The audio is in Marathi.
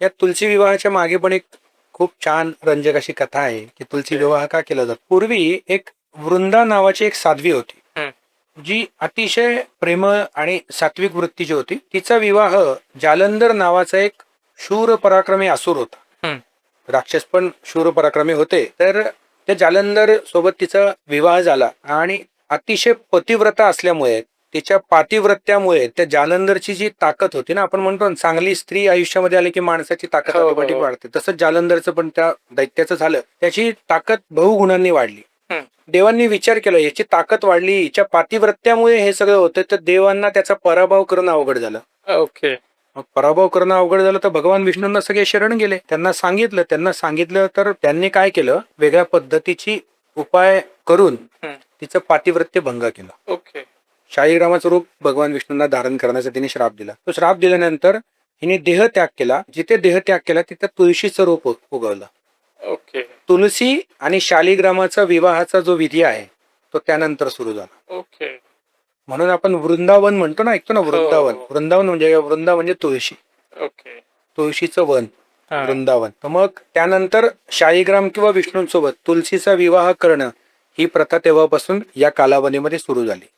या तुलसी विवाहाच्या मागे पण एक खूप छान रंजक अशी कथा आहे की तुलसी विवाह का केला जातो. पूर्वी एक वृंदा नावाची एक साध्वी होती, हं. जी अतिशय प्रेमळ आणि सात्विक वृत्तीची होती. तिचा विवाह जालंधर नावाचा एक शूर पराक्रमी असुर होता. हं. राक्षस पण शूर पराक्रमी होते. तर त्या जालंधर सोबत तिचा विवाह झाला आणि अतिशय पतिव्रता असल्यामुळे तिच्या पातिव्रत्यामुळे त्या जालंधरची जी ताकद होती ना, आपण म्हणतो ना चांगली स्त्री आयुष्यामध्ये आली की माणसाची ताकद हो, हो, ऑटोमॅटिक हो. वाढते, तसंच जालंधरचं पण त्या दैत्याचं झालं. त्याची ताकद बहुगुणांनी वाढली. हं. देवांनी विचार केला याची ताकद वाढली, हिच्या पातिव्रत्यामुळे हे सगळं होतं, तर देवांना त्याचा पराभव करणं अवघड झालं. ओके. मग पराभव करणं अवघड झालं तर भगवान विष्णूंना सगळे शरण गेले. त्यांना सांगितलं तर त्यांनी काय केलं, वेगळ्या पद्धतीची उपाय करून हं. तिचं पातिव्रत्य भंग केलं. ओके. शाळीग्रामाचं रूप भगवान विष्णूंना धारण करण्याचा तिने श्राप दिला. तो श्राप दिल्यानंतर हिने देहत्याग केला. जिथे देहत्याग केला तिथे तुळशीचं रूप उगवलं. ओके. तुलसी आणि शालिग्रामाचा विवाहाचा जो विधी आहे तो त्यानंतर सुरू झाला. ओके. म्हणून आपण वृंदावन म्हणतो ना, ऐकतो ना वृंदावन. हो. वृंदावन म्हणजे काय? वृंदा म्हणजे तुळशी, ओके. तुळशीचं वन, हां. वृंदावन. तर मग त्यानंतर शालिग्राम किंवा विष्णूंसोबत तुलसीचा विवाह करणं ही प्रथा तेव्हापासून या कालावधीमध्ये सुरू झाली.